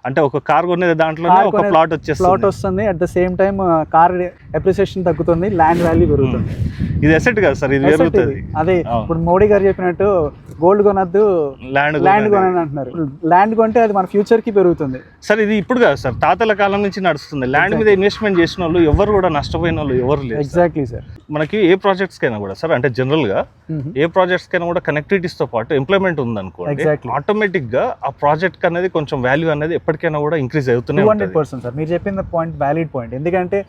అంటే ఒక కార్ కొనేది దాంట్లో ఒక ప్లాట్ వస్తుంది. At the same time car appreciation తగ్గుతుంది, ల్యాండ్ వాల్యూ పెరుగుతుంది. ఇది అసెట్ కదా సార్, ఇది పెరుగుతుంది. అదే ఇప్పుడు మోడీ గారు చెప్పినట్టు గోల్డ్ కొనద్దు, ల్యాండ్ కొనని అంటున్నారు. ల్యాండ్ కొంటే అది మన ఫ్యూచర్ కి పెరుగుతుంది సార్. ఇది ఇప్పుడు కాదు సార్, తాతల కాలం నుంచి నడుస్తుంది. ల్యాండ్ మీద ఇన్వెస్ట్మెంట్ చేసిన వాళ్ళు ఎవరు కూడా నష్టపోయిన వాళ్ళు ఎవరు లేరు. Exactly sir. మనకి ఏ ప్రాజెక్ట్స్ కైనా కూడా సార్, అంటే జనరల్ గా ఏ ప్రాజెక్ట్స్ కైనా కూడా కనెక్టివిటీస్ తో పాటు ఎంప్లాయ్మెంట్ ఉందనుకోండి, ఆటోమేటిక్ గా ఆ ప్రాజెక్ట్ అనేది కొంచెం వాల్యూ అనేది ఎప్పటికైనా కూడా ఇంక్రీజ్ అవుతుంది. 200% సార్, మీరు చెప్పిన పాయింట్ వ్యాలిడ్ పాయింట్. ఎందుకంటే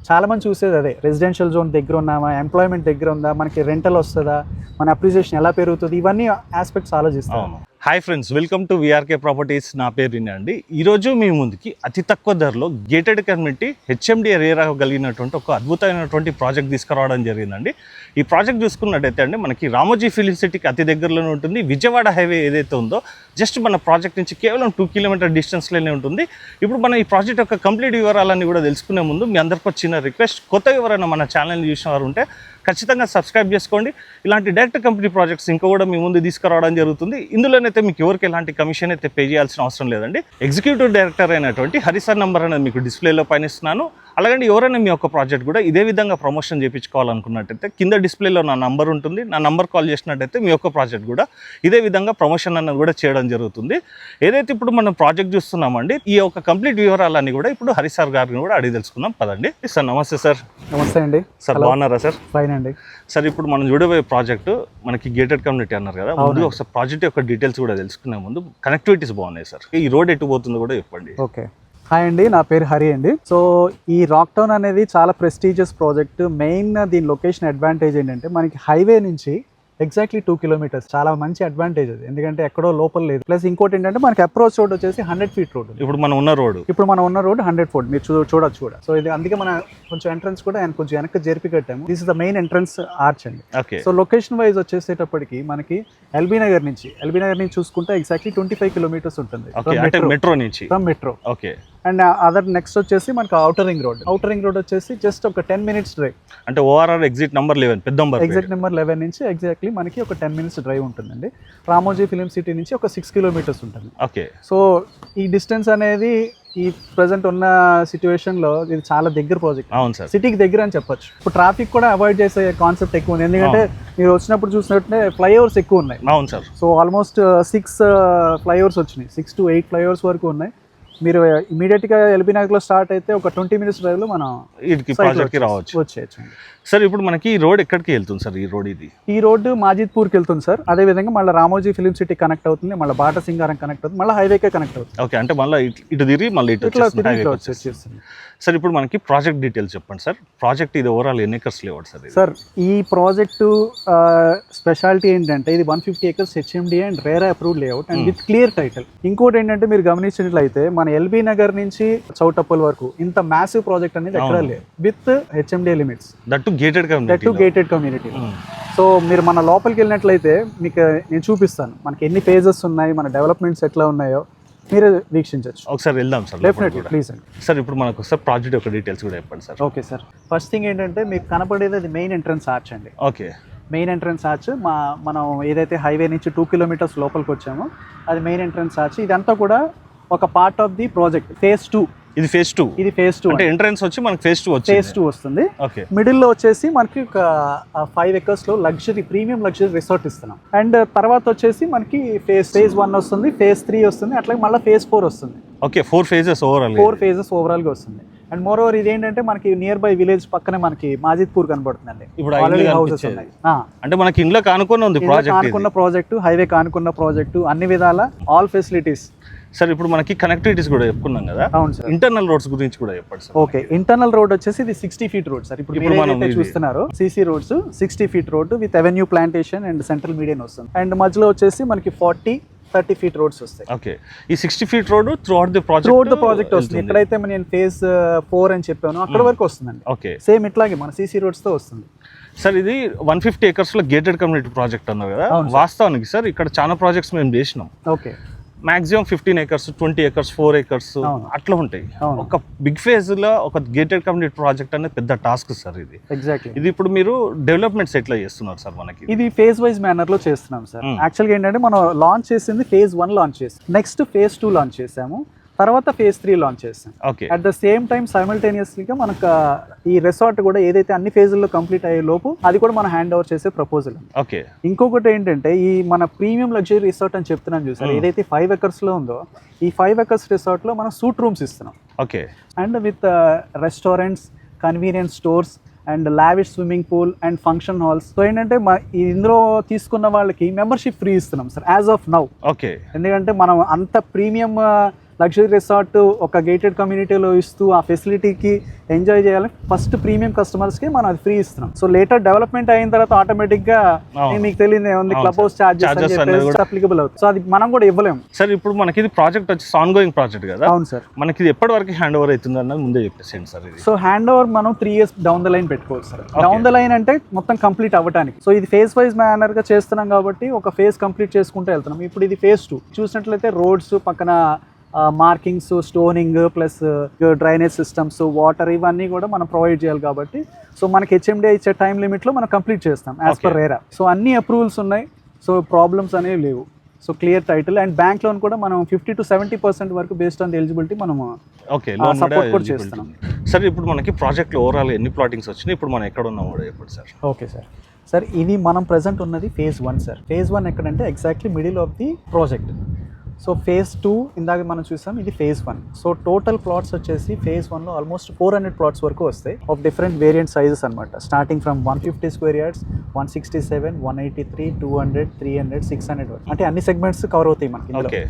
చాలా మంది చూసేది అదే, రెసిడెన్షియల్ జోన్ దగ్గర ఉన్నామా, ఎంప్లాయ్మెంట్ దగ్గర ఉందా, మనకి రెంటల్ వస్తుందా, మన అప్రిసియేషన్ ఎలా పెరుగుతుంది, ఇవన్నీ ఆస్పెక్ట్స్ ఆలోచిస్తాం. Hi friends, welcome to VRK properties. నా పేరు వినయ్ అండి. ఈరోజు మీ ముందుకి అతి తక్కువ ధరలో గేటెడ్ కమ్యూనిటీ హెచ్ఎండి ఏరియా కలిగినటువంటి ఒక అద్భుతమైనటువంటి ప్రాజెక్ట్ తీసుకురావడం జరిగిందండి. ఈ ప్రాజెక్ట్ చూసుకున్నట్టయితే అండి, మనకి రామోజీ ఫిలిం సిటీకి అతి దగ్గరలోనే ఉంటుంది. విజయవాడ హైవే ఏదైతే ఉందో జస్ట్ మన ప్రాజెక్ట్ నుంచి కేవలం 2 కిలోమీటర్ డిస్టెన్స్లోనే ఉంటుంది. ఇప్పుడు మనం ఈ ప్రాజెక్ట్ యొక్క కంప్లీట్ వివరాలన్నీ కూడా తెలుసుకునే ముందు మీ అందరికీ చిన్న రిక్వెస్ట్, కొత్త ఎవరైనా మన ఛానల్ని చూసిన వారు ఉంటే ఖచ్చితంగా సబ్స్క్రైబ్ చేసుకోండి. ఇలాంటి డైరెక్ట్ కంపెనీ ప్రాజెక్ట్స్ ఇంకా కూడా మీ ముందు తీసుకురావడం జరుగుతుంది. ఇందులోనైతే మీకు ఎవరికి ఎలాంటి కమిషన్ అయితే పే చేయాల్సిన అవసరం లేదండి. ఎగ్జిక్యూటివ్ డైరెక్టర్ అయినటువంటి హరిసార్ నంబర్ అనేది మీకు డిస్ప్లేలో పైనిస్తున్నాను. అలాగే ఎవరైనా మీ యొక్క ప్రాజెక్ట్ కూడా ఇదే విధంగా ప్రమోషన్ చేయించుకోవాలనుకున్నట్టయితే కింద డిస్ప్లేలో నా నంబర్ ఉంటుంది. నా నంబర్ కాల్ చేసినట్టయితే మీ యొక్క ప్రాజెక్ట్ కూడా ఇదే విధంగా ప్రమోషన్ అన్నది కూడా చేయడం జరుగుతుంది. ఏదైతే ఇప్పుడు మనం ప్రాజెక్ట్ చూస్తున్నామండి, ఈ యొక్క కంప్లీట్ వివరాలన్నీ కూడా ఇప్పుడు హరిసార్ గారిని కూడా అడిగి తెలుసుకుందాం పదండి. సార్ నమస్తే సార్. నమస్తే అండి సార్, బాగున్నారా సార్? ఫైన్ అండి. సార్, ఇప్పుడు మనం చూడబోయే ప్రాజెక్టు మనకి గేటెడ్ కమ్యూనిటీ అన్నారు కదా, ముందు ఒకసారి ప్రాజెక్ట్ యొక్క డీటెయిల్స్ కూడా తెలుసుకునే ముందు కనెక్టివిటీస్ బాగున్నాయి సార్. ఈ రోడ్ ఎటు పోతుందో కూడా చెప్పండి. ఓకే, హాయ్ అండి, నా పేరు హరి అండి. సో ఈ రాక్ టౌన్ అనేది చాలా ప్రెస్టీజియస్ ప్రాజెక్ట్. మెయిన్ దీని లొకేషన్ అడ్వాంటేజ్ ఏంటంటే మనకి హైవే నుంచి ఎగ్జాక్ట్లీ 2 కిలోమీటర్స్. చాలా మంచి అడ్వాంటేజ్ అది, ఎందుకంటే ఎక్కడో లోపల లేదు. ప్లస్ ఇంకోటి ఏంటంటే మనకి అప్రోచ్ రోడ్ వచ్చేసి 100 ఫీట్ రోడ్. ఇప్పుడు మనం ఉన్న రోడ్ 100 ఫీట్ మీరు చూడొచ్చు కూడా. సో ఇది అందుకే మన కొంచెం ఎంట్రన్స్ కూడా కొంచెం వెనక్కి జరిపి కట్టాము. This is the main entrance arch అండి. సో లొకేషన్ వైజ్ వచ్చేసేటప్పటికి మనకి ఎల్బీ నగర్ నుంచి చూసుకుంటే ఎగ్జాక్ట్లీ 25 కిలోమీటర్స్ ఉంటుంది మెట్రో నుంచి. From metro. Okay. And other next వచ్చేసి మనకి ఔటర్ రింగ్ రోడ్ వచ్చేసి జస్ట్ ఒక 10 మినిట్స్ డ్రైవ్. అంటే ఓఆర్ఆర్ ఎగ్జిట్ నెంబర్ 11 పెద్ద నెంబర్, ఎగ్జిట్ నెంబర్ 11 నుంచి ఎగ్జాక్ట్లీ మనకి ఒక 10 మినిట్స్ డ్రైవ్ ఉంటుందండి. రామోజీ ఫిలిం సిటీ నుంచి ఒక 6 కిలోమీటర్స్ ఉంటుంది. ఓకే. సో ఈ డిస్టెన్స్ అనేది ఈ ప్రెసెంట్ ఉన్న సిచ్యువేషన్ లో ఇది చాలా దగ్గర ప్రాజెక్ట్. అవును సార్, సిటీకి దగ్గర అని చెప్పొచ్చు. ఇప్పుడు ట్రాఫిక్ కూడా అవాయిడ్ చేసే కాన్సెప్ట్ ఎక్కువ ఉంది, ఎందుకంటే మీరు వచ్చినప్పుడు చూసినట్టే ఫ్లైఓవర్స్ ఎక్కువ ఉన్నాయి. అవును సార్. సో ఆల్మోస్ట్ 6 ఫ్లైఓవర్స్ వచ్చినాయి, 6 to 8 ఫ్లైఓవర్స్ వరకు ఉన్నాయి. మీరు ఇమీడియట్ గా ఎల్బీ నగర్ లో స్టార్ట్ అయితే ఒక 20 మినిట్స్ డ్రైవ్ లో మనం ప్రాజెక్ట్ వచ్చేయచ్చు. సార్, ఇప్పుడు మనకి ఈ రోడ్ ఎక్కడికి వెళ్తుంది సార్? ఈ రోడ్ మాజిద్పూర్కి వెళ్తుంది సార్. అదే విధంగా మళ్ళీ రామోజీ ఫిలిం సిటీ కనెక్ట్ అవుతుంది, మళ్ళీ బాటా సింగారం కనెక్ట్ అవుతుంది, మళ్ళీ హైవేకే కనెక్ట్ అవుతుంది. ఓకే, అంటే మళ్ళీ ఇటు తిరిగి మళ్ళీ వచ్చేస్తుంది. సార్, ఇప్పుడు మనకి ప్రాజెక్ట్ డీటెయిల్స్ చెప్పండి సార్. ప్రాజెక్ట్ ఇది ఓవరాల్ ఎన్ని ఎకర్స్ లేఅవుట్ సార్? సార్, ఈ ప్రాజెక్టు స్పెషాలిటీ ఏంటంటే ఇది 150 acres HMD and RERA approved layout and with clear title. ఇంకోటి ఏంటంటే మీరు గమనించినట్లయితే మన ఎల్బీ నగర్ నుంచి చౌటప్పల్ వరకు ఇంత మ్యాసివ్ ప్రాజెక్ట్ అనేది ఎక్కడ లేదు, with HMD limits, that gated community. So మీరు మన లోపలికి వెళ్ళినట్లయితే మీకు నేను చూపిస్తాను మనకి ఎన్ని ఫేజెస్ ఉన్నాయి, మన డెవలప్మెంట్స్ ఎట్లా ఉన్నాయో మీరు వీక్షించవచ్చు. ఒకసారి వెళ్దాం సార్. డెఫినెట్లీ, ప్లీజ్ అండి. సార్, ఇప్పుడు మనకు సార్ ప్రాజెక్ట్ యొక్క డీటెయిల్స్ కూడా చెప్పండి sir. Okay sir, first thing ఏంటంటే మీకు కనపడేది అది మెయిన్ ఎంట్రన్స్ ఆర్చ్ అండి. ఓకే. మెయిన్ ఎంట్రన్స్ ఆర్చ్ మనం ఏదైతే హైవే నుంచి 2 కిలోమీటర్స్ లోపలికి వచ్చామో అది మెయిన్ ఎంట్రన్స్ ఆర్చ్. ఇదంతా కూడా ఒక part of the project phase 2. ఇది ఫేజ్ 2 అంటే ఎంట్రన్స్ వచ్చి మనకి ఫేజ్ 2 వస్తుంది. ఓకే. మిడిల్ లో వచ్చేసి మనకి ఒక 5 acres లో ప్రీమియం లగ్జరీ రిసార్ట్ ఇస్తున్నాం. అండ్ తర్వాత వచ్చేసి మనకి ఫేజ్ 1 వస్తుంది, ఫేజ్ 3 వస్తుంది, అట్లాగే మళ్ళీ ఫేజ్ 4 వస్తుంది. ఓకే, 4 phases ఓవరాల్ గా వస్తుంది. అండ్ మోర్ ఓవర్ ఇదేంటంటే మనకి నియర్ బై విలేజ్ పక్కనే మనకి మాజిద్పూర్ కనబడుతుందండి. ఇప్పుడు హౌసెస్ ఉన్నాయి, అంటే మనకి ఇంట్లో కానుకున్న ప్రాజెక్ట్, హైవే కానుకున్న ప్రాజెక్టు, అన్ని విధాల ఆల్ ఫెసిలిటీస్. సార్, ఇప్పుడు మనకి కనెక్టివిటీస్ కూడా చెప్పుకున్నాం కదా. అవును సార్. ఇంటర్నల్ రోడ్స్ గురించి కూడా చెప్పండి సార్. ఓకే, ఇంటర్నల్ రోడ్ వచ్చేసి ఇది 60 ఫీట్ రోడ్ సార్. ఇప్పుడు మనం చూస్తున్నారు CC roads 60 feet road with avenue plantation and central median వస్తుంది. అండ్ మధ్యలో వచ్చేసి మనకి 40-30 ఫీట్ రోడ్స్ వస్తాయి. ఓకే. ఈ 60 feet road throughout the project వస్తుంది. ఎక్కడైతే నేను ఫేజ్ 4 అని చెప్పాను అక్కడ వరకు వస్తుందండి. ఓకే. సేమ్ ఇట్లాగే మన సిసి రోడ్స్ తో వస్తుంది. సార్, ఇది 150 acres లో గేటెడ్ కమ్యూనిటీ ప్రాజెక్ట్ అన్నారు కదా. వాస్తవానికి సార్ ఇక్కడ చాలా ప్రాజెక్ట్స్ మేము చేసినాం. Okay. Maximum 15 acres, 20 acres, 4 acres అట్లా ఉంటాయి. ఒక బిగ్ ఫేజ్ లో ఒక గేటెడ్ కమ్యూనిటీ ప్రాజెక్ట్ అనేది పెద్ద టాస్క్ సార్. ఇది ఎగ్జాక్ట్లీ. ఇది ఇప్పుడు మీరు డెవలప్మెంట్స్ ఎట్లా చేస్తున్నారు సార్? మనకి ఇది ఫేజ్ వైజ్ మేనర్ లో చేస్తున్నాం సార్. యాక్చువల్గా ఏంటంటే మనం లాంచ్ చేసింది ఫేజ్ 1 లాంచ్ చేసాం, నెక్స్ట్ ఫేజ్ 2 లాంచ్ చేసాము, తర్వాత ఫేజ్ 3 లాంచ్ చేస్తాం. Okay. At the same time సైమల్టేనియస్లీగా మనకు ఈ రిసార్ట్ కూడా ఏదైతే అన్ని ఫేజుల్లో కంప్లీట్ అయ్యే లోపు అది కూడా మనం హ్యాండ్ ఓవర్ చేసే ప్రపోజల్. ఓకే. ఇంకొకటి ఏంటంటే ఈ మన ప్రీమియం లగ్జరీ రిసార్ట్ అని చెప్తున్నాం చూసారు, ఏదైతే 5 acres లో ఉందో ఈ 5 acres రిసార్ట్లో మనం సూట్ రూమ్స్ ఇస్తున్నాం. Okay. And with restaurants, convenience stores and lavish swimming pool and function halls. So ఏంటంటే ఇందులో తీసుకున్న వాళ్ళకి మెంబర్షిప్ ఫ్రీ ఇస్తున్నాం sir as of now. Okay. ఎందుకంటే మనం అంత ప్రీమియం లగ్జరీ రిసార్ట్ ఒక గేటెడ్ కమ్యూనిటీలో ఇస్తూ ఆ ఫెసిలిటీకి ఎంజాయ్ చేయాలి ఫస్ట్ ప్రీమియం కస్టమర్స్కి మనం అది ఫ్రీ ఇస్తున్నాం. సో లేటర్ డెవలప్మెంట్ అయిన తర్వాత ఆటోమేటిక్గా మీకు తెలియదు ఏముంది క్లబ్ హౌస్ చార్జెస్ అప్లికబుల్ అవుతుంది. సో అది మనం కూడా ఇవ్వలేము సార్. ఇప్పుడు మనకి ఇది ప్రాజెక్ట్ వచ్చి ఆన్ గోయింగ్ ప్రాజెక్ట్ కదా? అవును సార్. మనకి ఇది ఎప్పటి వరకు హ్యాండ్ ఓవర్ అవుతుంది అన్నది ముందే చెప్పేసేయండి సార్. ఇది సో హ్యాండ్ ఓవర్ మనం 3 years డౌన్ ద లైన్ పెట్టుకోవచ్చు సార్. డౌన్ ద లైన్ అంటే మొత్తం కంప్లీట్ అవ్వడానికి. సో ఇది ఫేజ్ వైజ్ మేనర్ గా చేస్తున్నాం కాబట్టి ఒక ఫేజ్ కంప్లీట్ చేసుకుంటూ వెళ్తున్నాం. ఇప్పుడు ఇది ఫేజ్ 2 చూసినట్లయితే రోడ్స్ పక్కన markings, stoning plus drainage systems, water ఇవన్నీ కూడా మనం ప్రొవైడ్ చేయాలి కాబట్టి సో మనకి హెచ్ఎండిఏ ఇచ్చే టైం లిమిట్లో మనం కంప్లీట్ చేస్తాం యాజ్ పర్ రేరా. సో అన్ని అప్రూవల్స్ ఉన్నాయి. సో ప్రాబ్లమ్స్ అనేవి లేవు. So clear title and bank loan కూడా మనం 50 to 70% వరకు బేస్డ్ ఆన్ ది ఎలిజిబిలిటీ మనం సపోర్ట్ కూడా చేస్తున్నాం. సార్ ఇప్పుడు మనకి ప్రాజెక్ట్లో ఓవరాల్ ఎన్ని ప్లాటింగ్స్ వచ్చినాయి, ఇప్పుడు మనం ఎక్కడ ఉన్నాం కూడా చెప్పండి సార్. Okay sir. సార్ ఇది మనం ప్రజెంట్ ఉన్నది ఫేజ్ 1 సార్. ఫేజ్ 1 ఎక్కడంటే exactly middle of the project. So phase 2 ఇందాక మనం చూసాం, ఇది ఫేజ్ 1. సో టోటల్ ప్లాట్స్ వచ్చేసి ఫేజ్ 1లో ఆల్మోస్ట్ 400 ప్లాట్స్ వరకు వస్తాయి ఆఫ్ డిఫరెంట్ వేరియంట్ సైజెస్ అనమాట. స్టార్టింగ్ ఫ్రమ్ 150 square yards, 167, 183, 200, 300, 600 వరకు, అంటే అన్ని సెగ్మెంట్స్ కవర్ అవుతాయి మనకి ఇందులో.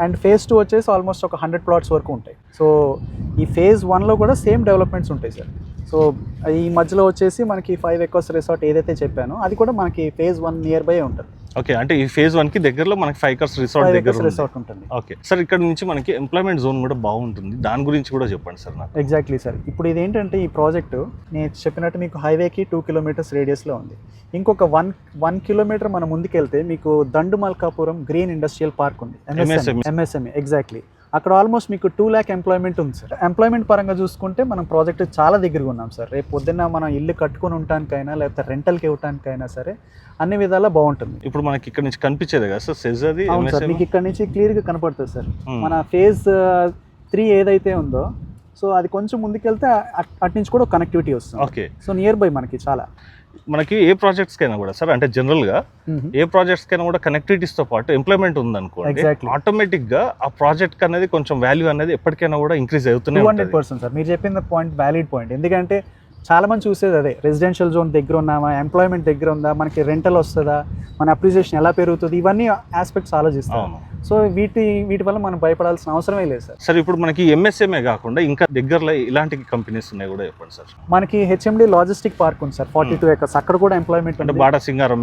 అండ్ ఫేజ్ 2 వచ్చేసి ఆల్మోస్ట్ ఒక 100 ప్లాట్స్ వరకు ఉంటాయి. సో ఈ ఫేజ్ 1లో కూడా సేమ్ డెవలప్మెంట్స్ ఉంటాయి సార్. సో ఈ మధ్యలో వచ్చేసి మనకి 5 acres రిసార్ట్ ఏదైతే చెప్పానో అది కూడా మనకి ఫేజ్ 1 నియర్ బై ఉంటుంది. ఓకే. అంటే ఈ ఫేజ్ 1కి దగ్గరలో మనకి 5 acres రిసార్ట్ ఉంటుంది. Okay sir. ఇక్కడ నుంచి మనకి ఎంప్లాయ్మెంట్ జోన్ కూడా బాగుంటుంది, దాని గురించి కూడా చెప్పండి సార్ నాకు. Exactly sir. ఇప్పుడు ఇదేంటంటే ఈ ప్రాజెక్టు నేను చెప్పినట్టు మీకు హైవేకి 2 kilometers రేడియస్లో ఉంది. ఇంకొక 1 kilometer మనం ముందుకెళ్తే మీకు దండు మల్కాపురం గ్రీన్ ఇండస్ట్రియల్ పార్క్ ఉంది, ఎంఎస్ఎంఈ. ఎగ్జాక్ట్లీ అక్కడ ఆల్మోస్ట్ మీకు 2 lakh ఎంప్లాయ్మెంట్ ఉంది సార్. ఎంప్లాయ్మెంట్ పరంగా చూసుకుంటే మనం ప్రాజెక్ట్ చాలా దగ్గరగా ఉన్నాం సార్. రేపు పొద్దున్న మనం ఇల్లు కట్టుకుని ఉండటానికైనా లేకపోతే రెంటల్కి ఇవ్వటానికైనా సరే అన్ని విధాలా బాగుంటుంది. ఇప్పుడు మనకి ఇక్కడ నుంచి కనిపించేది కదా సార్ సెజ్ అది? అవును సార్, మీకు ఇక్కడ నుంచి క్లియర్గా కనపడుతుంది సార్. మన ఫేజ్ 3 ఏదైతే ఉందో సో అది కొంచెం ముందుకెళ్తే అటు నుంచి కూడా కనెక్టివిటీ వస్తుంది. ఓకే. సో నియర్ బై మనకి చాలా మనకి ఏ ప్రాజెక్ట్స్ కైనా కూడా సార్, అంటే జనరల్ గా ఏ ప్రాజెక్ట్స్ కైనా కూడా కనెక్టివిటీస్ తో పాటు ఎంప్లాయ్మెంట్ ఉందనుకోండి, ఆటోమేటిక్ గా ఆ ప్రాజెక్ట్ అనేది కొంచెం వాల్యూ అనేది ఎప్పటికైనా కూడా ఇంక్రీజ్ అవుతూనే ఉంటుంది. 200% సార్. మీరు చెప్పిన పాయింట్ వ్యాలిడ్ పాయింట్. ఎందుకంటే చాలా మంది చూసేది అదే, రెసిడెన్షియల్ జోన్ దగ్గర ఉన్నామా, ఎంప్లాయ్మెంట్ దగ్గర ఉందా, మనకి రెంటల్ వస్తుందా, మన అప్రిసియేషన్ ఎలా పెరుగుతుంది, ఇవన్నీ ఆస్పెక్ట్స్ ఆలోచిస్తాం. సో వీటి వల్ల మనం భయపడాల్సిన అవసరమే లేదు సార్. సార్ ఇప్పుడు మనకి ఎంఎస్ఎంఏ కాకుండా ఇంకా దగ్గరలో ఇలాంటి కంపెనీస్ ఉన్నాయి కూడా చెప్పండి సార్. మనకి హెచ్ఎండి లాజిస్టిక్ పార్క్ ఉంది సార్, 42 acres. అక్కడ కూడా ఎంప్లాయ్మెంట్ ఉంది, బాటసింగారం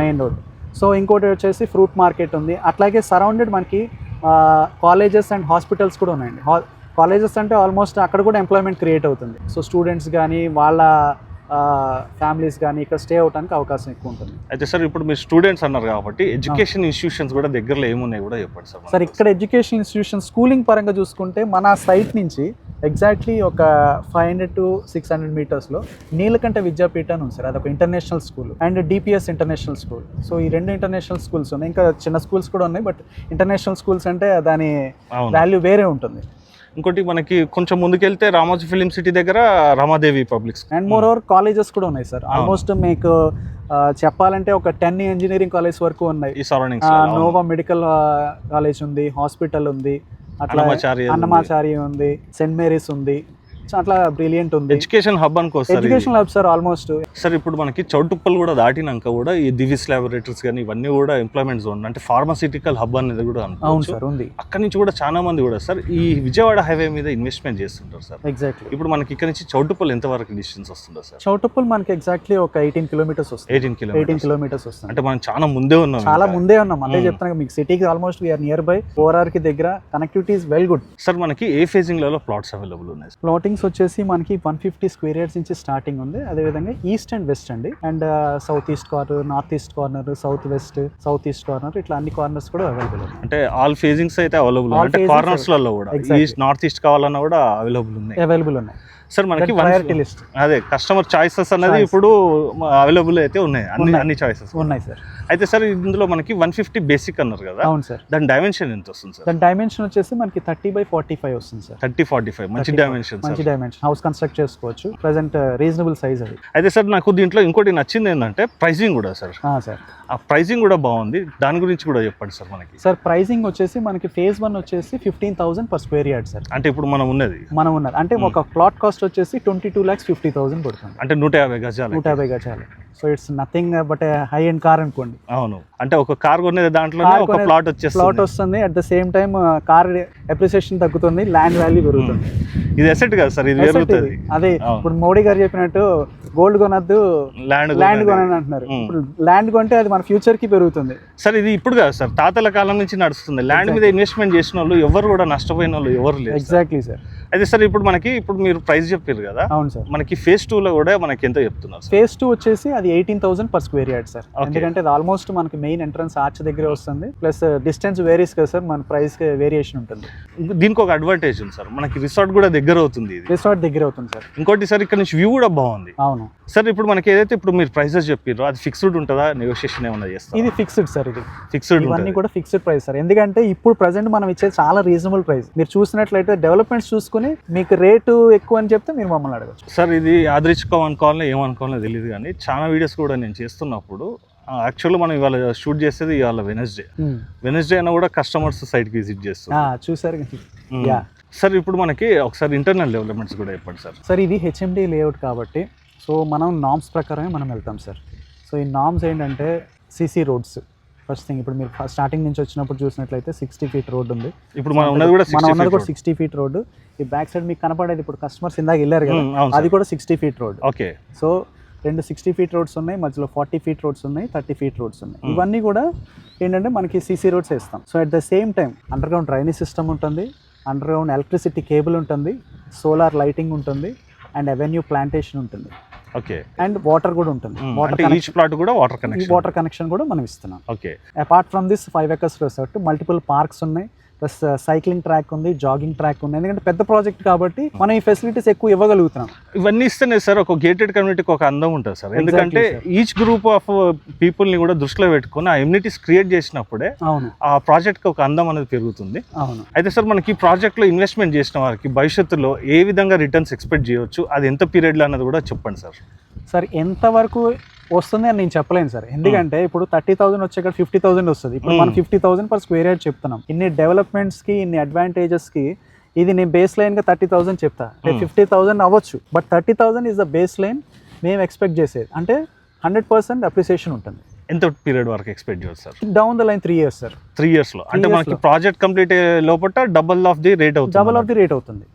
మెయిన్ రోడ్. సో ఇంకోటి వచ్చేసి ఫ్రూట్ మార్కెట్ ఉంది. అట్లాగే సరౌండెడ్ మనకి కాలేజెస్ అండ్ హాస్పిటల్స్ కూడా ఉన్నాయండి. కాలేజెస్ అంటే ఆల్మోస్ట్ అక్కడ కూడా ఎంప్లాయ్మెంట్ క్రియేట్ అవుతుంది. సో స్టూడెంట్స్ కానీ వాళ్ళ ఫ్యామిలీస్ కానీ ఇక్కడ స్టే అవడానికి అవకాశం ఎక్కువ ఉంటుంది. అయితే సార్ ఇప్పుడు మీరు స్టూడెంట్స్ అన్నారు కాబట్టి ఎడ్యుకేషన్ ఇన్స్టిట్యూషన్స్ కూడా దగ్గరలో ఏమున్నాయి కూడా చెప్పండి సార్. సార్ ఇక్కడ ఎడ్యుకేషన్ ఇన్స్టిట్యూషన్ స్కూలింగ్ పరంగా చూసుకుంటే మన సైట్ నుంచి ఎగ్జాక్ట్లీ ఒక 500 to 600 మీటర్స్లో నీలకంఠ విద్యాపీఠ అని ఉంది సార్. అదొక international school and DPS international school. So ఈ 2 ఇంటర్నేషనల్ స్కూల్స్ ఉన్నాయి. ఇంకా చిన్న స్కూల్స్ కూడా ఉన్నాయి, బట్ ఇంటర్నేషనల్ స్కూల్స్ అంటే దాని వాల్యూ వేరే ఉంటుంది. ఇంకోటి మనకి కొంచెం ముందుకెళ్తే రామోజీ ఫిలిం సిటీ దగ్గర Ramadevi public and more over colleges కూడా ఉన్నాయి సార్. ఆల్మోస్ట్ మీకు చెప్పాలంటే ఒక 10 ఇంజనీరింగ్ కాలేజ్ వరకు ఉన్నాయి ఈ సరౌండింగ్స్. నోవా మెడికల్ కాలేజ్ ఉంది, హాస్పిటల్ ఉంది, అట్లా అన్నమాచారి ఉంది, సెయింట్ మేరీస్ ఉంది, అట్లా బ్రిలియంట్ ఉంది. ఎడ్యుకేషన్ హబ్ అనుకోవచ్చు. Education hub sir almost. Sir ఇప్పుడు మనకి చౌటుప్పల్ కూడా దాటినాక కూడా ఈ దివిస్ ల్యాబొరేటరీస్ కానీ ఇవన్నీ కూడా ఎంప్లాయ్మెంట్ జోన్, అంటే ఫార్మాసిటికల్ హబ్ అనేది కూడా అనుకోవచ్చు సార్ ఉంది. అక్కడ నుంచి కూడా చాలా మంది కూడా సార్ ఈ విజయవాడ హైవే మీద ఇన్వెస్ట్మెంట్ చేస్తుంటారు సార్. ఎగ్జాక్ట్లీ. ఇప్పుడు మనకి ఇక్కడ నుంచి చౌటుప్పల్ ఎంత వరకు డిస్టెన్స్ వస్తుందా సార్? చౌటుప్పల్ మనకి ఎగ్జాక్ట్లీ ఒక 18 kilometers వస్తుంది. 18 kilometers వస్తుంది. అంటే మనం చాలా ముందే ఉన్నాం. అదే చెప్తాను మీకు, సిటీకి almost we are near by. ORR కి దగ్గర connectivity is well good. Sir మనకి ఏ ఫేజింగ్ లో ప్లాట్స్ అవైలబుల్ ఉన్నాయి? ప్లాటింగ్స్ వచ్చేసి మనకి 150 square yards నుంచి స్టార్టింగ్ ఉంది. అదేవిధంగా ఈస్ట్ అండ్ వెస్ట్ అండి, and south east corner, north east corner, south west, south east corner, ఇట్లా అన్ని కార్నర్స్ కూడా అవైలబుల్. అంటే ఆల్ ఫేజింగ్స్ అయితే అవైలబుల్, అంటే కార్నర్స్ లలో కూడా ఈస్ట్ నార్త్ ఈస్ట్ కావాలన్నా కూడా అవైలబుల్ ఉన్నాయి. సార్ మనకి ప్రయారిటీ లిస్ట్ అదే కస్టమర్ చాయిసెస్ అనేది ఇప్పుడు అవైలబుల్ అయితే ఉన్నాయి అన్ని చాయిసెస్ ఉన్నాయి సార్. అయితే సార్ ఇందులో మనకి 150 బేసిక్ అన్నారు కదా. అవును సార్. దాని డైమెన్షన్ ఎంత వస్తుంది సార్? దాని డైమెన్షన్ వచ్చేసి మనకి 30/45 వస్తుంది సార్. 30/45 మంచి డైమెన్షన్. మంచి డైమెన్షన్, హౌస్ కన్స్ట్రక్ట్ చేసుకోవచ్చు. ప్రెసెంట్ రీజనబుల్ సైజ్ అది. అయితే సార్ నాకు దీంట్లో ఇంకోటి నచ్చింది ఏంటంటే ప్రైసింగ్ కూడా సార్. సార్ ఆ ప్రైసింగ్ కూడా బాగుంది, దాని గురించి కూడా చెప్పండి సార్ మనకి. సార్ ప్రైసింగ్ వచ్చేసి మనకి ఫేజ్ 1 వచ్చేసి 15,000 per square yard సార్. అంటే ఇప్పుడు మనం ఉన్నది అంటే ఒక ప్లాట్ కాస్ట్ వచ్చేసి 22,50,000 పడుతుంది. అంటే 150 గజాలు. 150 గజాలు. So it's nothing but high end car అనుకోండి. అవును, అంటే ఒక కార్ కొనేది దాంట్లోనే ఒక ప్లాట్ వస్తుంది. At the same time car appreciation తగ్గుతుంది, ల్యాండ్ వాల్యూ పెరుగుతుంది. ఇది అసెట్ కదా సార్, ఇది పెరుగుతుంది. అదే ఇప్పుడు మోడీ గారు చెప్పినట్టు గోల్డ్ కొనద్దు ల్యాండ్ కొనని అంటున్నారు. ఇప్పుడు ల్యాండ్ కొంటే అది మన ఫ్యూచర్ కి పెరుగుతుంది సార్. ఇది ఇప్పుడు కాదు సార్, తాతల కాలం నుంచి నడుస్తుంది. ల్యాండ్ మీద ఇన్వెస్ట్మెంట్ చేసిన వాళ్ళు ఎవరు కూడా నష్టపోయిన వాళ్ళు ఎవరు లేరు. Exactly sir. అయితే సార్ ఇప్పుడు మీరు ప్రైస్ చెప్పారు కదా. అవును సార్. మనకి ఫేజ్ 2 లో కూడా మనకి ఎంత చెప్తున్నారు? ఫేజ్ 2 వచ్చేసి అది 18,000 per square yard సార్. ఎందుకంటే అది ఆల్మోస్ట్ మనకి మెయిన్ ఎంట్రన్స్ ఆర్చ్ దగ్గరే వస్తుంది. ప్లస్ డిస్టెన్స్ వేరీస్ కదా సార్, మన ప్రైస్ వేరియేషన్ ఉంటుంది. దీనికి ఒక అడ్వాంటేజ్ ఉంది సార్, మనకి రిసార్ట్ కూడా దగ్గర అవుతుంది. రిసార్ట్ దగ్గర అవుతుంది సార్. ఇంకోటి సార్ ఇక్కడ నుంచి వ్యూ కూడా బాగుంది. అవును సార్. ఇప్పుడు మనకి ఏదైతే ఇప్పుడు మీరు ప్రైసెస్ చెప్పారో అది ఫిక్స్డ్ ఉంటుందా, నెగోషియేషన్ ఏమైనా చేస్తారు? ఇది ఫిక్స్డ్ సార్. ఇది ఫిక్స్డ్, ఇవన్నీ కూడా ఫిక్స్డ్ ప్రైస్ సార్. ఎందుకంటే ఇప్పుడు ప్రెసెంట్ మనం ఇచ్చేది చాలా రీజనబుల్ ప్రైస్. మీరు చూసినట్లయితే డెవలప్మెంట్స్ చూసుకుని మీకు రేటు ఎక్కువ అని చెప్తే మీరు మమ్మల్ని అడగచ్చు సార్. ఇది యాదృచ్ఛికం ఏమనుకోవాలో తెలియదు కానీ చాలా వీడియోస్ కూడా నేను చేస్తున్నప్పుడు యాక్చువల్గా మనం ఇవాళ షూట్ చేసేది ఇవాళ వెనస్డే అయినా కూడా కస్టమర్స్ సైట్కి విజిట్ చేస్తారు. చూసారు సార్. ఇప్పుడు మనకి ఒకసారి ఇంటర్నల్ డెవలప్మెంట్స్ కూడా చెప్పండి సార్. సార్ ఇది హెచ్ఎండి లేఅవుట్ కాబట్టి సో మనం నామ్స్ ప్రకారమే మనం వెళ్తాం సార్. సో ఈ నామ్స్ ఏంటంటే సిసి రోడ్స్ ఫస్ట్ థింగ్. ఇప్పుడు మీరు స్టార్టింగ్ నుంచి వచ్చినప్పుడు చూసినట్లయితే 60 feet రోడ్ ఉంది. ఇప్పుడు మనం ఉన్నది కూడా 60 feet రోడ్డు. ఈ బ్యాక్ సైడ్ మీకు కనపడేది ఇప్పుడు కస్టమర్స్ ఇందాక వెళ్ళారు కదా, అది కూడా 60 feet road. Okay. So 2 60 feet roads ఉన్నాయి, మధ్యలో 40 feet రోడ్స్ ఉన్నాయి, 30 feet రోడ్స్ ఉన్నాయి. ఇవన్నీ కూడా ఏంటంటే మనకి సిసి రోడ్స్ వేస్తాం. So at the same time under ground drainage system ఉంటుంది, అండర్ గ్రౌండ్ ఎలక్ట్రిసిటీ కేబుల్ ఉంటుంది, సోలార్ లైటింగ్ ఉంటుంది, అండ్ అవెన్యూ ప్లాంటేషన్ ఉంటుంది. ఓకే. అండ్ వాటర్ కూడా ఉంటుంది. ఈచ్ ప్లాట్ కూడా వాటర్ కనెక్షన్ కూడా మనం ఇస్తున్నాం. Okay. Apart from this 5 acres resort, multiple parks ఉన్నాయి, ప్లస్ సైక్లింగ్ ట్రాక్ ఉంది, జాగింగ్ ట్రాక్ ఉంది. ఎందుకంటే పెద్ద ప్రాజెక్ట్ కాబట్టి మనం ఈ ఫెసిలిటీస్ ఎక్కువ ఇవ్వగలుగుతున్నాం. ఇవన్నీ ఇస్తేనే సార్ ఒక గేటెడ్ కమ్యూనిటీకి ఒక అందం ఉంటుంది సార్. ఎందుకంటే ఈచ్ గ్రూప్ ఆఫ్ పీపుల్ ని కూడా దృష్టిలో పెట్టుకుని ఆ ఇమ్యూనిటీస్ క్రియేట్ చేసినప్పుడే ఆ ప్రాజెక్ట్ కి ఒక అందం అనేది పెరుగుతుంది. అవును. అయితే సార్ మనకి ఈ ప్రాజెక్ట్ లో ఇన్వెస్ట్మెంట్ చేసిన వారికి భవిష్యత్తులో ఏ విధంగా రిటర్న్స్ ఎక్స్పెక్ట్ చేయవచ్చు, అది ఎంత పీరియడ్ లో అన్నది కూడా చెప్పండి సార్. సార్ ఎంత వరకు వస్తుంది అని నేను చెప్పలేను సార్. ఎందుకంటే ఇప్పుడు 30,000 వచ్చే 50,000 వస్తుంది. ఇప్పుడు మనం 50,000 per square yard చెప్తున్నాం. ఇన్ని డెవలప్మెంట్స్కి, ఇన్ని అడ్వాంటేజెస్కి ఇది నేను బేస్ లైన్గా 30,000 చెప్తా. 50,000 అవ్వచ్చు, but 30,000 is the base line మేము ఎక్స్పెక్ట్ చేసేది. అంటే 100% అప్రిసియేషన్ ఉంటుంది. ఎంత పీరియడ్ వరకు ఎక్స్పెక్ట్ చేయవచ్చు sir? Down the line 3 years sir. 3 years లో అంటే మనకి ప్రాజెక్ట్ కంప్లీట్ లోపల డబుల్ ఆఫ్ ది రేట్ అవుతుంది.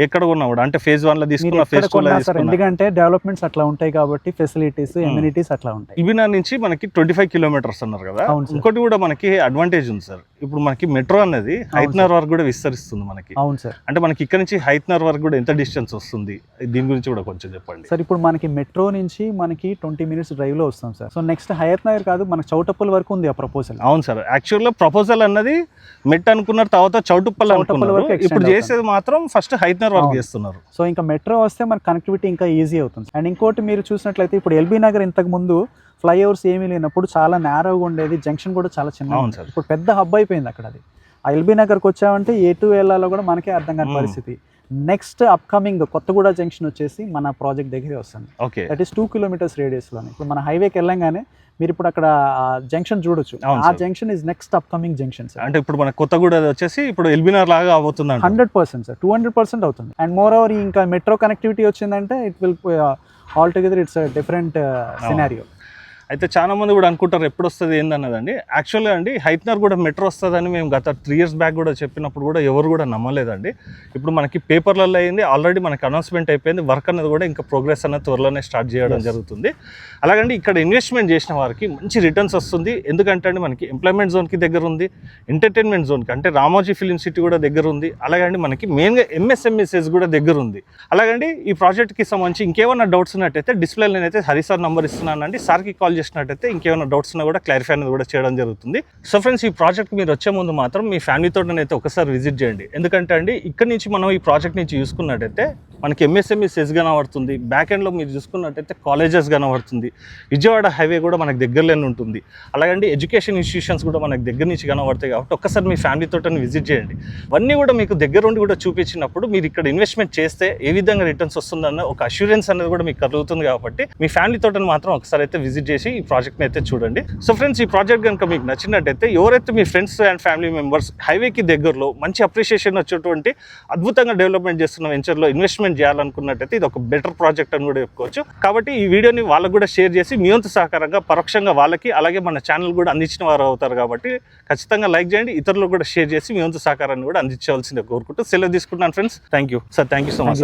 ఎక్కడ కొన్నా కూడా అంటే ఫేజ్ 1 లో తీసుకున్న ఫేజ్ 2 లో తీసుకున్న, ఎందుకంటే డెవలప్మెంట్స్ అట్లా ఉంటాయి కాబట్టి ఫెసిలిటీస్ ఎమ్యూనిటీస్ అట్లా ఉంటాయి. ఇవినా నుంచి మనకి 25 kilometers అన్నారు కదా. ఇంకోటి కూడా మనకి అడ్వాంటేజ్ ఉంది సార్. ఇప్పుడు మనకి మెట్రో అనేది హైత్నర్ వరకు కూడా విస్తరిస్తుంది మనకి. అవును సార్. అంటే మనకి ఇక్కడ నుంచి హైత్నర్ వరకు కూడా ఎంత డిస్టెన్స్ వస్తుంది, దీని గురించి కూడా కొంచెం చెప్పండి సార్. ఇప్పుడు మనకి మెట్రో నుంచి మనకి 20 minutes డ్రైవ్ లో వస్తాం sir. So next Hayath Nagar కాదు, మనకి చౌటప్పల్ వరకు ఉంది ఆ ప్రపోజల్. అవును సార్. యాక్చువల్గా ప్రపోజల్ అన్నది మెట్ అనుకున్నారు, తర్వాత చౌటుప్పల్ అనుకున్నారు. ఇప్పుడు చేసేది మాత్రం ఫస్ట్ హైత్నర్ వరకు చేస్తున్నారు. సో ఇంకా మెట్రో వస్తే మనకి కనెక్టివిటీ ఇంకా ఈజీ అవుతుంది. అండ్ ఇంకోటి మీరు చూసినట్లయితే ఇప్పుడు ఎల్బీ నగర్ ఇంతకు ముందు ఫ్లైఓవర్స్ ఏమీ లేనప్పుడు చాలా నేరోగా ఉండేది, జంక్షన్ కూడా చాలా చిన్న. ఇప్పుడు పెద్ద హబ్ అయిపోయింది అక్కడ. అది ఆ ఎల్బీ నగర్కి వచ్చామంటే ఎటు వెళ్ళాలో కూడా మనకే అర్థం కాని పరిస్థితి. నెక్స్ట్ అప్కమింగ్ కొత్తగూడ జంక్షన్ వచ్చేసి మన ప్రాజెక్ట్ దగ్గరే వస్తుంది. దట్ ఈస్ 2 kilometers రేడియస్ లోనే. ఇప్పుడు మన హైవేకి వెళ్ళంగానే మీరు ఇప్పుడు అక్కడ జంక్షన్ చూడొచ్చు. ఆ junction is next upcoming junction sir. అంటే ఇప్పుడు మన కొత్తగూడ వచ్చేసి ఇప్పుడు ఎల్బీనగర్ లాగా అవబోతుంది. 100% సార్, 200% అవుతుంది. అండ్ మోర్ ఓవర్ ఇంకా మెట్రో కనెక్టివిటీ వచ్చిందంటే it will all together it's different scenario. అయితే చాలా మంది కూడా అనుకుంటారు ఎప్పుడు వస్తుంది ఏందన్నదండి. యాక్చువల్గా అండి హైత్నర్ కూడా మెట్రో వస్తుందని మేము గత 3 years బ్యాక్ కూడా చెప్పినప్పుడు కూడా ఎవరు కూడా నమ్మలేదండి. ఇప్పుడు మనకి పేపర్లలో అయింది, ఆల్రెడీ మనకి అనౌన్స్మెంట్ అయిపోయింది. వర్క్ అనేది కూడా ఇంకా ప్రోగ్రెస్ అనేది త్వరలోనే స్టార్ట్ చేయడం జరుగుతుంది. అలాగండి ఇక్కడ ఇన్వెస్ట్మెంట్ చేసిన వారికి మంచి రిటర్న్స్ వస్తుంది. ఎందుకంటే అండి మనకి ఎంప్లాయ్మెంట్ జోన్కి దగ్గర ఉంది, ఎంటర్టైన్మెంట్ జోన్కి అంటే రామోజీ ఫిలిం సిటీ కూడా దగ్గర ఉంది. అలాగండి మనకి మెయిన్గా ఎంఎస్ఎంఎస్ఎస్ కూడా దగ్గర ఉంది. అలాగండి ఈ ప్రాజెక్ట్కి సంబంధించి ఇంకేమైనా డౌట్స్ ఉన్నట్టయితే డిస్ప్లేలో నేనైతే హరి సార్ నంబర్ ఇస్తున్నానండి. సార్కి కాల్ చేసినట్టయితే ఇంకేమైనా డౌట్స్ ఉన్నా కూడా క్లారిఫై అనేది కూడా చేయడం జరుగుతుంది. సో ఫ్రెండ్స్, ఈ ప్రాజెక్ట్ మీరు వచ్చే ముందు మాత్రం మీ ఫ్యామిలీతో అయితే ఒకసారి విజిట్ చేయండి. ఎందుకంటే అండి ఇక్కడ నుంచి మనం ఈ ప్రాజెక్ట్ నుంచి చూసుకున్నట్టయితే మనకి ఎంఎస్ఎంఈ సెస్ కనబడుతుంది, బ్యాక్ ఎండ్లో మీరు చూసుకున్నట్టయితే కాలేజెస్ కనబడుతుంది, విజయవాడ హైవే కూడా మనకు దగ్గరలోనే ఉంటుంది. అలాగంటే ఎడ్యుకేషన్ ఇన్స్టిట్యూషన్స్ కూడా మనకు దగ్గర నుంచి కనబడతాయి. కాబట్టి ఒక్కసారి మీ ఫ్యామిలీతో విజిట్ చేయండి. ఇవన్నీ కూడా మీకు దగ్గర ఉండి కూడా చూపించినప్పుడు మీరు ఇక్కడ ఇన్వెస్ట్మెంట్ చేస్తే ఏ విధంగా రిటర్న్స్ వస్తుందన్న ఒక అష్యూరెన్స్ అనేది కూడా మీకు కలుగుతుంది. కాబట్టి మీ ఫ్యామిలీ తోట మాత్రం ఒకసారి అయితే విజిట్ చేసి ఈ ప్రాజెక్ట్ని అయితే చూడండి. సో ఫ్రెండ్స్, ఈ ప్రాజెక్ట్ కనుక మీకు నచ్చినట్టయితే ఎవరైతే మీ ఫ్రెండ్స్ అండ్ ఫ్యామిలీ మెంబర్స్ హైవేకి దగ్గరలో మంచి అప్రిషియేషన్ వచ్చేటువంటి అద్భుతంగా డెవలప్మెంట్ చేస్తున్న వెంచర్లో ఇన్వెస్ట్మెంట్ చేయాలనుకున్నట్టయితే ఇది ఒక బెటర్ ప్రాజెక్ట్ అని కూడా చెప్పుకోవచ్చు. కాబట్టి ఈ వీడియోని వాళ్ళకు కూడా షేర్ చేసి మీ వంతు సహకారంగా పరోక్షంగా వాళ్ళకి అలాగే మన ఛానల్ కూడా అందించిన వారు అవుతారు. కాబట్టి ఖచ్చితంగా లైక్ చేయండి, ఇతరులకు కూడా షేర్ చేసి మీ వంతు సహకారాన్ని కూడా అందించవలసిందే కోరుకుంటూ సెలవు తీసుకుంటున్నాను friends. Thank you sir, thank you so much.